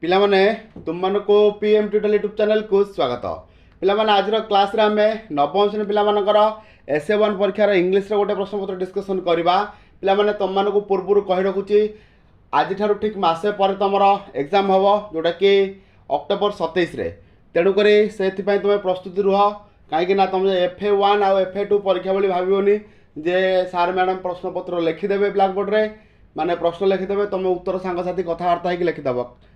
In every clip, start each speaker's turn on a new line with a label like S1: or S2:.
S1: पिला माने तुम मानको पीएम ट्यूटोरियल यूट्यूब चैनल को स्वागत। पिला माने आज क्लास रे आमे नवम श्रेणी पिला मानकर SA1 परीक्षार इंग्लिश रे गोटे प्रश्नपत्र डिस्कसन करबा। पिला माने तुम मानको पूर्वरु कहि रखुची आज ठारू ठीक मासे पर तुमर एग्जाम हबो जोटा कि अक्टोबर 27 रे। तेणु करी सेति पय तुम प्रस्तुति रुह काहेकि ना तुम FA1 आ FA2 परीक्षा बोली भाबियोनी जे सार मैडम प्रश्नपत्र लिखिदेवे ब्लैक बोर्ड रे माने प्रश्न लिखिदेवे तुम उत्तर सांगसाथी कथबार्ता है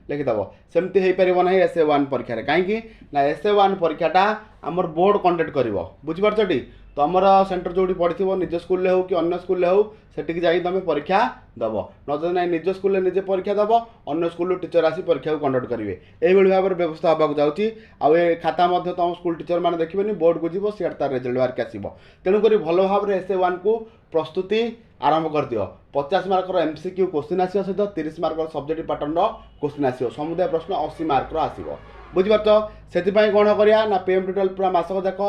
S1: लिखिदेव सेमती हो पार ना SA1 परीक्षा कहीं ना SA1 परीक्षाटा आमर बोर्ड कंडक्ट कर बुझीपारछटी। तो आमर सेंटर जो पढ़ी निज स्कूल हो कि अन्य स्कूल हो सेटिक जाई तुम परीक्षा दब न ना निज स्कूल निजे परीक्षा दब अन्य स्कूल टीचर आसी परीक्षा को कंडक्ट करेंगे यही भाव में व्यवस्था होगा जाऊँगी। आउ ये खाता तुम स्कूल टीचर मैंने देखिए बोर्ड को जीव सीआर तार रिजल्ट बाहर आसो। तेणुक भल भाव में SA1 को प्रस्तुति आरंभ कर दियो। 50 मार्क MCQ क्वेश्चन आसो सहित 30 मार्क सब्जेक्ट पैटर्न क्वेश्चन आसो समुदाय प्रश्न 80 मार्क आसो बुझीपार से कौन करिया ना पीएम ट्यूटोरियल पूरा मासक जाक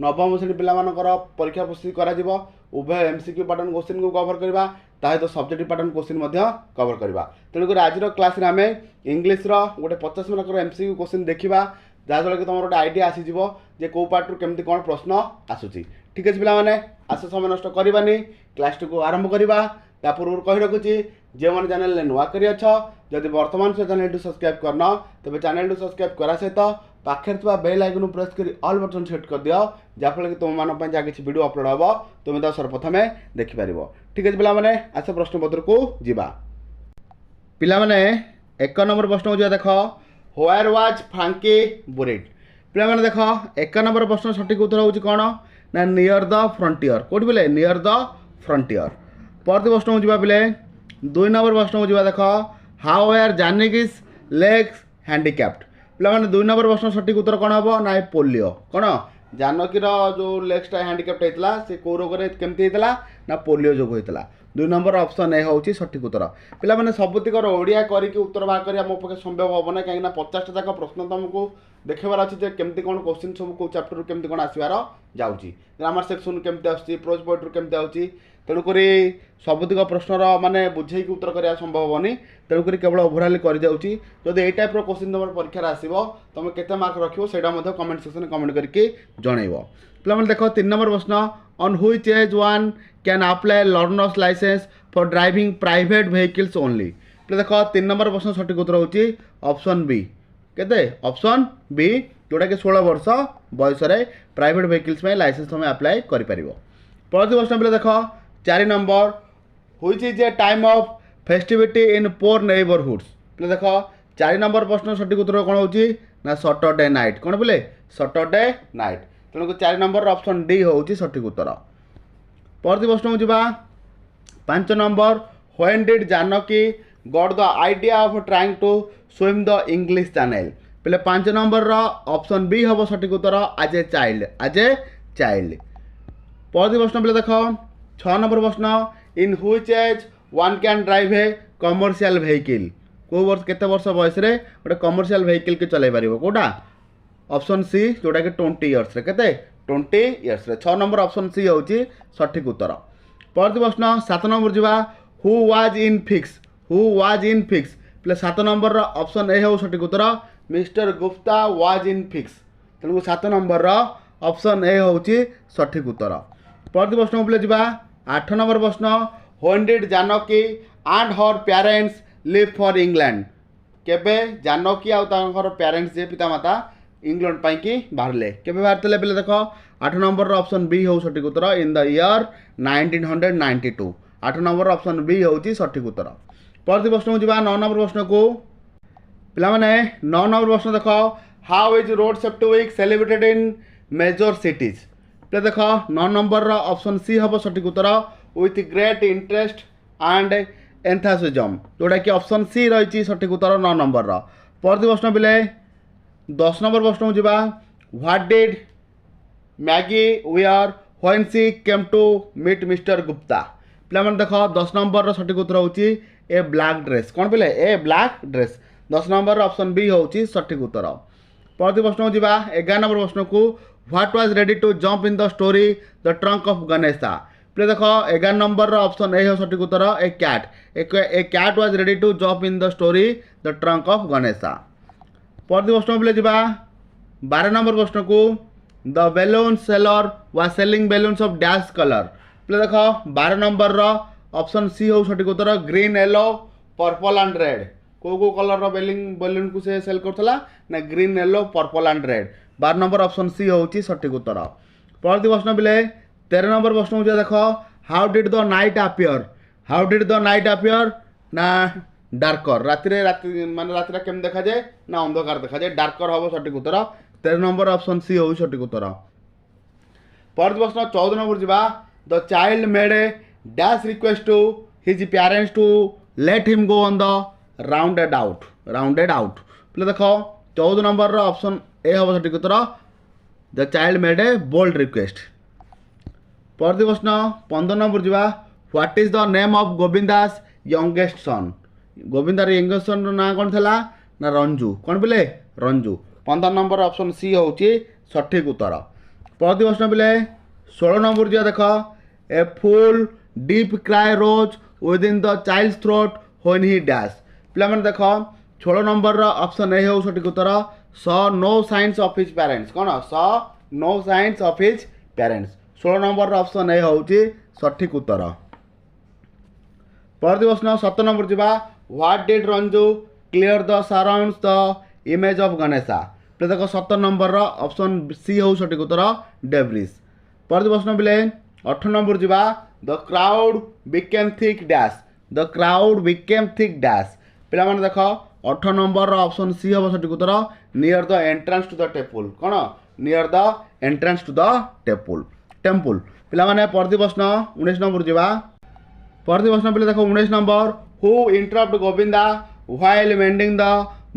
S1: नवम श्रेणी पिला परीक्षा प्रस्तुति करा उभय MCQ पैटर्न क्वेश्चन को कवर करवा सहित सब्जेक्ट पैटर्न क्वेश्चन कवर करवा। तेणुक आज क्लास आम इंग्लीश गोटे 50 मार्क MCQ क्वेश्चन देखा जहाँफल कि तुम गोटे आइडिया आसीज जे कौ पार्ट केमती कौन प्रश्न आसूची। ठीक अच्छे पिला माने आस समय नष्ट करवानी क्लास टी को आरंभ करवा। ता पूर्व कही रखुची जो मैंने चैनल नुआ कर जदि वर्तमान से चैनल सब्सक्राइब करना तेज चैनल सब्सक्राइब करा सहित पाखे बेल आइकन प्रेस कर ऑल बटन सेट कर दियो जहाँफल कि तुम मान जहाँ किसी वीडियो अपलोड हम तुम तो सर्वप्रथम देखिपार। ठीक है पिला माने आस प्रश्नपत्र को जीवा। पिला माने 1 नंबर प्रश्न हो देख व्हेयर वाज फ्रैंकी बुरीड। पिला माने देख 1 नंबर प्रश्न सठिक उत्तर होची कौन ना नियर द फ्रंटियर कोटी बोले नियर द फ्रंटियर। परवर्ती प्रश्न हो जावा पिले 2 नंबर प्रश्न हो जावा देख हाउ वेयर जानिकिस लेग्स हैंडिकैप्ड। पिला माने 2 नंबर प्रश्न सठिक उत्तर कौन हम ना पोलियो कौन जानकीर जो लेग्सटा हैंडिकैप्ड होता से कौ रोग केमती होता ना पोलियो जो होता। 2 नंबर ऑप्शन ए हूँ सठिक उत्तर। पिला माने सबुतिक ओडिया करके उत्तर बाहर करिया मो पक्षे संभव हम ना कहीं 50 जाक प्रश्न तुमको देखार अच्छे केमती कौन क्वेश्चन सब कौ चैप्टर केमती कौन आसबार जाऊँगी ग्रामर सेक्शन केमती आसूँ प्रोज पोएट्री केमती आऊँगी। तेणुक सबुतिक प्रश्नर माने बुझेक उत्तर करा संभव हेनी। तेणुक केवल ओभराली कर जाऊँगी जब यही टाइप क्वेश्चन तुम परीक्षा आसो तुम केते मार्क रखियो सेटा कमेंट सेक्शन कमेंट करके जनइब। पिला माने देख 3 नंबर प्रश्न on which age one can apply learners license for driving private vehicles only. पिला देख 3 नंबर प्रश्न सठिक उत्तर होची ऑप्शन बी केते ऑप्शन बी जोटा कि 16 वर्ष बयस प्राइवेट व्हीकल्स में लाइसेंस तुम अप्लाई कर पारिबो। परवर्ती प्रश्न पिला देख 4 number which is a time of festivity in poor neighbourhoods. पिला देख 4 नंबर प्रश्न सठिक उत्तर कौन होची ना सैटरडे नाइट कौन बोले सैटरडे नाइट। तेणुक 4 नंबर ऑप्शन डी होची सठिक उत्तर। परवर्ती प्रश्न हो जावा 5 number when did Janaki got the idea of trying to swim the English Channel. पहले 5 नंबर ऑप्शन बी हम सठिक उत्तर एज ए चाइल्ड परवर्ती प्रश्न पहले देख 6 नंबर प्रश्न in which age one can drive a commercial vehicle को वर्ष केते वर्ष बयस रे गोटे कमर्शियल व्हीकल के चलाई पारिबो कोटा ऑप्शन सी जोटा कि 20 इयर्स रे केते 20 इयर्स रे 6 नंबर ऑप्शन सी होची सठिक उत्तर। परवर्ती प्रश्न 7 नंबर जीवा हु वाज इन फिक्स पहले 7 नंबर ऑप्शन ए हो सठिक उत्तर mister Gupta was in fix. तेणु 7 नंबर ऑप्शन ए होची सठिक उत्तर। परवर्ती प्रश्न पहले जीवा 8 नंबर प्रश्न when did Janaki and her parents live for England. केबे जानकी आउ तांकर पेरेंट्स जे पितामाता इंग्लैंड पाई कि बाहरले केबे बाहरले पहले देख 8 नंबर ऑप्शन बी हो सठिक उत्तर in the year 1992। 8 number option B होची सठिक उत्तर। परवर्ती प्रश्न हो जावा 9 नंबर प्रश्न को पिला माने 9 नंबर प्रश्न देख how is road safety week celebrated in major cities. पे देख 9 नंबर ऑप्शन सी हम सठिक उत्तर with great interest and enthusiasm जोटा कि ऑप्शन सी रही सठिक उत्तर 9 नंबर। परवर्ती प्रश्न पिले 10 नंबर प्रश्न हो what did Maggie wear when she came to meet mister Gupta. पिला माने देख 10 नंबर सठिक उत्तर होची ए ब्लैक ड्रेस कौन पिले a black dress 10 number option B होची सठिक उत्तर। परवर्ती प्रश्न हो 11 नंबर प्रश्न को what was ready to jump in the story the trunk of Ganesha. प्ले देख 11 नंबर ऑप्शन ए हो सठिक उत्तर a cat was ready to jump in the story the trunk of Ganesha. परवर्ती प्रश्न पे जा 12 नंबर प्रश्न को the balloon seller was selling balloons of dash colour. पे देख 12 नंबर ऑप्शन सी हो सठिक उत्तर green yellow purple and red. को कलर बेलून को से सेल करथला ना green yellow purple and red. 12 number option C होची सठिक उत्तर। परवर्ती प्रश्न पे 13 नंबर प्रश्न हो देख how did the night appear ना डार्कर राति माने राति केम देखा जाए ना अंधकार देखा जाए डार्कर हम सठिक उत्तर। 13 नंबर ऑप्शन सी हो सठिक उत्तर। परवर्ती प्रश्न 14 नंबर जा the child made a dash request to his parents to let him go on the rounded out पे देख 14 नंबर ऑप्शन ए हम सठिक उत्तर the child made a bold request. परवर्ती प्रश्न 15 नंबर जा what is the name of Govinda's youngest son. गोविंदार youngest son ना कौन थला ना रंजू। कौन बोले रंजू। 15 नंबर ऑप्शन सी होची सठिक उत्तर। परवर्ती प्रश्न पे 16 नंबर जा देख a full deep cry rose within the child throat when he dash. पे मैंने देख 16 नंबर ऑप्शन ए हो सठिक उत्तर saw no signs of his parents. कौन saw no signs of his parents. 16 number option A होची सठिक उत्तर। परवर्ती प्रश्न 17 नंबर जा what did Ranju clear the surrounds the image of Ganesha. पे देख 17 नंबर ऑप्शन सी हो सठिक उत्तर डेब्रिज। परवर्ती प्रश्न पे 18 नंबर जा the crowd became thick dash. The crowd became thick dash. पे मैंने देख 18 नंबर ऑप्शन सी हम सठिक उत्तर near the entrance to the temple. कौन near the entrance to the temple. पे मैंने परवर्ती प्रश्न 19 नंबर जा परवर्ती प्रश्न पे देख 19 number who interrupt Govinda while mending the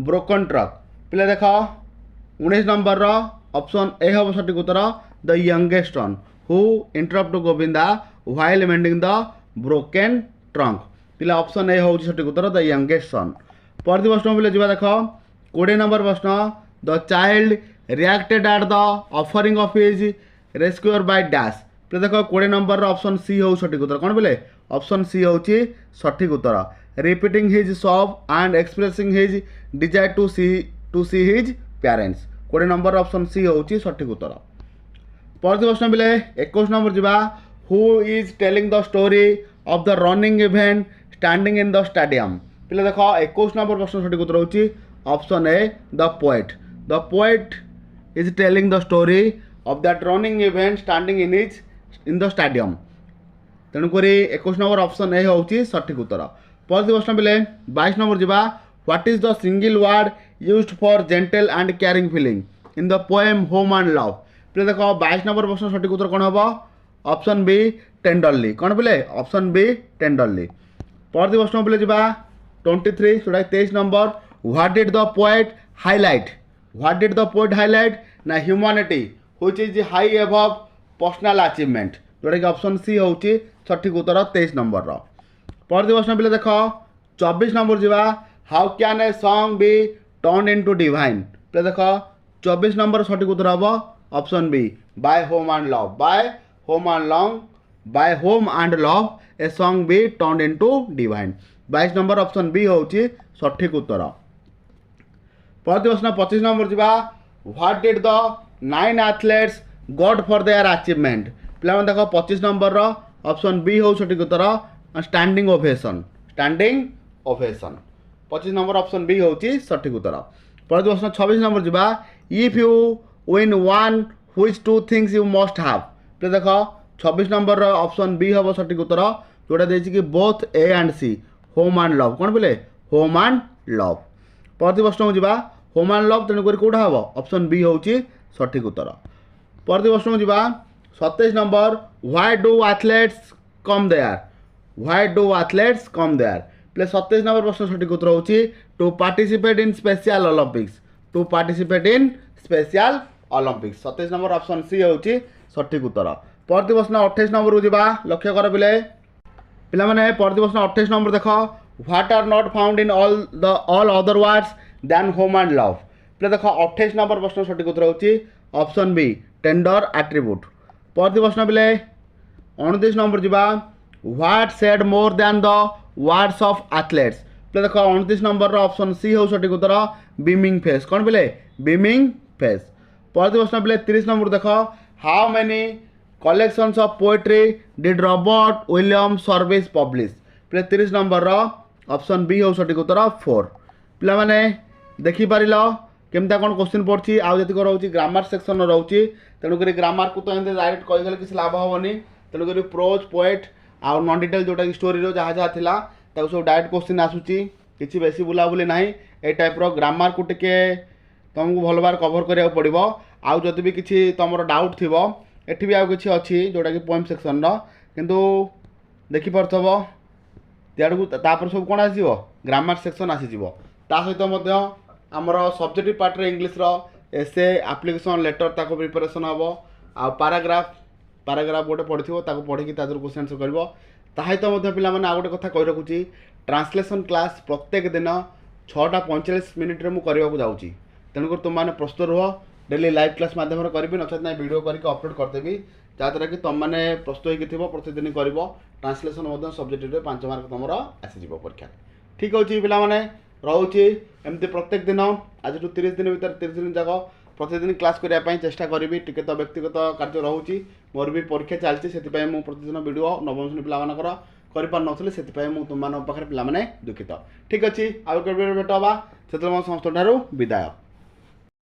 S1: broken truck. पे देख 19 नंबर ऑप्शन ए हम सठिक उत्तर the youngest son who interrupt Govinda while mending the broken trunk. पे ऑप्शन ए हो सठिक उत्तर द यंगेस्ट सन। परवर्ती प्रश्न पे जा देख 20 नंबर प्रश्न the child reacted at the offering of his rescuer by dash. पे देख 20 नंबर ऑप्शन सी हो सठिक उत्तर। कौन बोले ऑप्शन सी होची सठिक उत्तर repeating his sob and expressing his desire to see his parents. 20 number option C होची सठिक उत्तर। परवर्ती प्रश्न पे 21 नंबर जा who is telling the story of the running event standing in the stadium. पे देख 21 नंबर प्रश्न सठिक उत्तर होची option A the poet. The poet is telling the story of that running event standing in the stadium. तेणुक 21 number option A होची सठिक उत्तर। परवर्ती प्रश्न पे 22 नंबर जा what is the single word used for gentle and caring feeling in the poem home and love. पे देख 22 नंबर प्रश्न सठिक उत्तर कौन हम ऑप्शन बी टेंडरली। कौन बोले ऑप्शन बी टेंडरली। परवर्ती प्रश्न पे जा 23 जोटा 23 number what did the poet highlight ना humanity which is high above personal achievement जोटा कि ऑप्शन सी होची सठिक उत्तर 23 नंबर। परवर्ती प्रश्न पे देख 24 नंबर जा how can a song be turn into divine. पे देख 24 नंबर सठिक उत्तर हम option B by home and love a song be turn into divine. 22 number option B होची सठिक उत्तर। परवर्ती प्रश्न 25 नंबर जा what did the 9 athletes got for their achievement. पे देख 25 नंबर ऑप्शन बी हो सठिक उत्तर standing ovation. 25 number option B होची सठिक उत्तर। परवर्ती प्रश्न 26 नंबर जा if you win one which two things you must have. पे देख 26 नंबर ऑप्शन बी हम सठिक उत्तर जोटा देछि कि both A and C home and love. कौन बोले होम एंड लव। परवर्ती प्रश्न जा होम एंड लव तेणुक कौटा हम ऑप्शन बी होची सठिक उत्तर। परवर्ती प्रश्न जा 27 number why do athletes come there. पे 27 नंबर प्रश्न सठिक उत्तर होची to participate in Special Olympics. 27 number option C होची सठिक उत्तर। परवर्ती प्रश्न 28 नंबर को जा लक्ष्य कर पिला माने परवर्ती प्रश्न 28 नंबर देख what are not found in all other words than home and love. पे देख 28 नंबर प्रश्न सठिक उत्तर होची ऑप्शन बी टेंडर एट्रीब्यूट। परवर्ती प्रश्न पे 29 नंबर जीवा what said more than the words of athletes पे देख 29 नंबर ऑप्शन सी हो सठिक उत्तर बीमिंग फेस कौन बोले बीमिंग फेस। परवर्ती प्रश्न बोले 30 नंबर देख how many collections of poetry did Robert William service publish पे 30 नंबर ऑप्शन बी हो सठिक उत्तर 4। पिला माने देखि पारिल केमता कौन क्वेश्चन पड़ी आउ जी रोचे ग्रामर सेक्शन रोचे तेणुक ग्रामर को तो एमती डायरेक्ट कहीदेले किसी लाभ हेनी तेणुक प्रोज पोएट आउ नॉन डिटेल जोटा कि स्टोरी जहाँ जहाँ थिला ताको सब डायरेक्ट क्वेश्चन आसूची किसी बेसी बुलाबुली ना ए टाइप ग्रामर को टिके तुमको भल भाव कभर करा पड़ो आउ जदि भी किसी तुम डाउट थी एठी भी आउ किसी अच्छी जोटा कि पोएम सेक्शन किंतु देखिपरथब त्याड़ू तापर सब कौन आसो ग्रामर सेक्शन आसीज ता सहित आमर सब्जेक्टिव पार्ट इंग्लीश एसे एप्लिकेशन लेटर ताको प्रिपरेशन हम आ पाराग्राफ गोटे पढ़ी ताको पढ़ी क्वेश्चन आंसर कर सहित पिला आ गोटे कथा कही रखुची ट्रांसलेशन क्लास प्रत्येक दिन 6:45 मिनिट्रे मुझे जाऊँगी तेणुकर तुमने प्रस्तुत रुह डेली लाइव क्लास मध्यम करी नचेत ना वीडियो करके अपलोड करदेवी जहाँद्वारा कि तुमने प्रस्तुत हो प्रतिदिन कर ट्रांसलेशन सब्जेक्ट 5 मार्क तुम आसीज परीक्षा ठीक अच्छे पे रोचे एमती प्रत्येक दिन आज 30 दिन भर 30 दिन जाक प्रतिदिन क्लास करने चेष्टा करी टी तो व्यक्तिगत कार्य रोचे मोर भी परीक्षा चलती से प्रतिदिन वीडियो नवम श्रेणी पिलाकर करें से तुम पाखे पे दुखित ठीक अच्छे आउ भेट हाँ से समस्त विदाय।